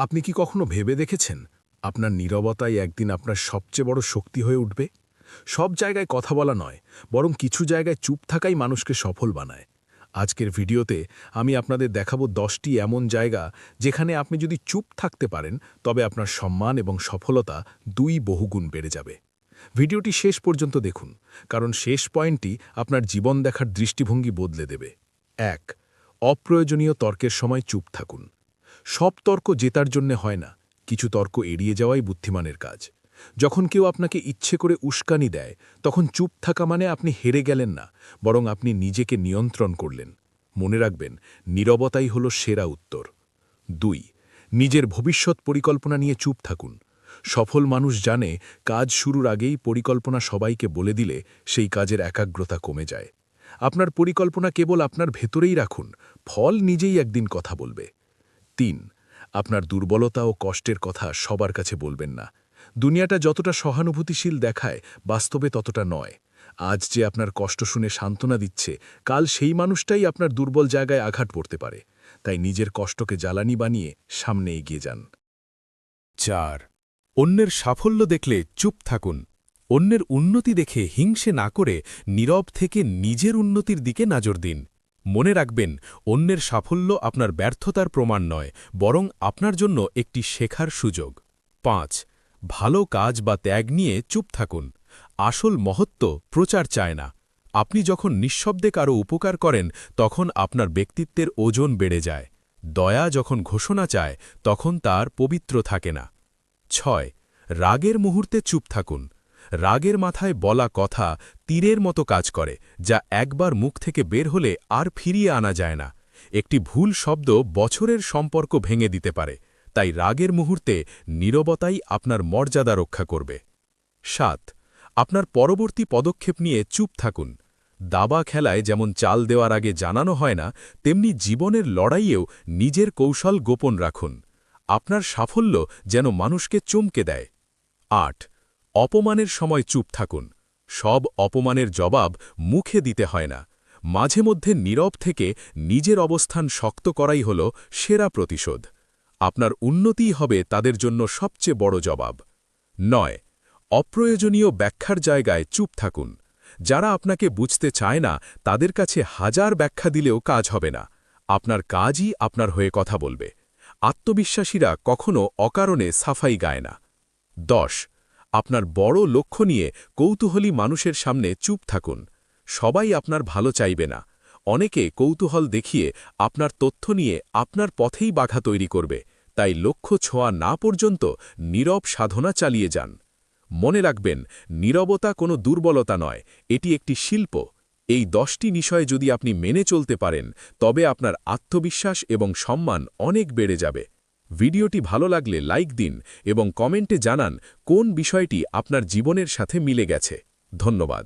আপনি কি কখনো ভেবে দেখেছেন আপনার নীরবতাই একদিন আপনার সবচেয়ে বড় শক্তি হয়ে উঠবে? সব জায়গায় কথা বলা নয়, বরং কিছু জায়গায় চুপ থাকাই মানুষকে সফল বানায়। আজকের ভিডিওতে আমি আপনাদের দেখাবো 10টি এমন জায়গা যেখানে আপনি যদি চুপ থাকতে পারেন তবে আপনার সম্মান এবং সফলতা দুই বহুগুণ বেড়ে যাবে। ভিডিওটি শেষ পর্যন্ত দেখুন, কারণ শেষ পয়েন্টটি আপনার জীবন দেখার দৃষ্টিভঙ্গি বদলে দেবে। ১. অপ্রয়োজনীয় তর্কের সময় চুপ থাকুন। সব তর্ক জেতার জন্যে হয় না, কিছু তর্ক এড়িয়ে যাওয়াই বুদ্ধিমানের কাজ। যখন কেউ আপনাকে ইচ্ছে করে উস্কানি দেয়, তখন চুপ থাকা মানে আপনি হেরে গেলেন না, বরং আপনি নিজেকে নিয়ন্ত্রণ করলেন। মনে রাখবেন, নীরবতাই হল সেরা উত্তর। ২. নিজের ভবিষ্যৎ পরিকল্পনা নিয়ে চুপ থাকুন। সফল মানুষ জানে কাজ শুরুর আগেই পরিকল্পনা সবাইকে বলে দিলে সেই কাজের একাগ্রতা কমে যায়। আপনার পরিকল্পনা কেবল আপনার ভেতরেই রাখুন, ফল নিজেই একদিন কথা বলবে। ৩. আপনার দুর্বলতা ও কষ্টের কথা সবার কাছে বলবেন না। দুনিয়াটা যতটা সহানুভূতিশীল দেখায়, বাস্তবে ততটা নয়। আজ যে আপনার কষ্ট শুনে সান্ত্বনা দিচ্ছে, কাল সেই মানুষটাই আপনার দুর্বল জায়গায় আঘাত পড়তে পারে। তাই নিজের কষ্টকে জ্বালানি বানিয়ে সামনে এগিয়ে যান। ৪. অন্যের সাফল্য দেখলে চুপ থাকুন। অন্যের উন্নতি দেখে হিংসে না করে নীরব থেকে নিজের উন্নতির দিকে নজর দিন। মনে রাখবেন, অন্যের সাফল্য আপনার ব্যর্থতার প্রমাণ নয়, বরং আপনার জন্য একটি শেখার সুযোগ। ৫. ভালো কাজ বা ত্যাগ নিয়ে চুপ থাকুন। আসল মহত্ব প্রচার চায় না। আপনি যখন নিঃশব্দে কারো উপকার করেন, তখন আপনার ব্যক্তিত্বের ওজন বেড়ে যায়। দয়া যখন ঘোষণা চায়, তখন তার পবিত্র থাকে না। ৬. রাগের মুহূর্তে চুপ থাকুন। রাগের মাথায় বলা কথা তীরের মতো কাজ করে, যা একবার মুখ থেকে বের হলে আর ফিরিয়ে আনা যায় না। একটি ভুল শব্দ বছরের সম্পর্ক ভেঙে দিতে পারে, তাই রাগের মুহূর্তে নীরবতাই আপনার মর্যাদা রক্ষা করবে। ৭. আপনার পরবর্তী পদক্ষেপ নিয়ে চুপ থাকুন। দাবা খেলায় যেমন চাল দেওয়ার আগে জানানো হয় না, তেমনি জীবনের লড়াইয়েও নিজের কৌশল গোপন রাখুন। আপনার সাফল্য যেন মানুষকে চমকে দেয়। ৮. অপমানের সময় চুপ থাকুন। সব অপমানের জবাব মুখে দিতে হয় না। মাঝে মধ্যে নীরব থেকে নিজের অবস্থান শক্ত করাই হল সেরা প্রতিশোধ। আপনার উন্নতিই হবে তাদের জন্য সবচেয়ে বড় জবাব। ৯. অপ্রয়োজনীয় ব্যাখ্যার জায়গায় চুপ থাকুন। যারা আপনাকে বুঝতে চায় না, তাদের কাছে হাজার ব্যাখ্যা দিলেও কাজ হবে না। আপনার কাজই আপনার হয়ে কথা বলবে। আত্মবিশ্বাসীরা কখনো অকারণে সাফাই গায় না। ১০. আপনার বড় লক্ষ্য নিয়ে কৌতূহলী মানুষের সামনে চুপ থাকুন। সবাই আপনার ভালো চাইবে না। অনেকে কৌতূহল দেখিয়ে আপনার তথ্য নিয়ে আপনার পথেই বাধা তৈরি করবে, তাই লক্ষ্য ছোঁয়া না পর্যন্ত নীরব সাধনা চালিয়ে যান। মনে রাখবেন, নীরবতা কোনো দুর্বলতা নয়, এটি একটি শিল্প। এই 10টি বিষয় যদি আপনি মেনে চলতে পারেন, তবে আপনার আত্মবিশ্বাস এবং সম্মান অনেক বেড়ে যাবে। ভিডিওটি ভালো লাগলে লাইক দিন এবং কমেন্টে জানান কোন বিষয়টি আপনার জীবনের সাথে মিলে গেছে। ধন্যবাদ।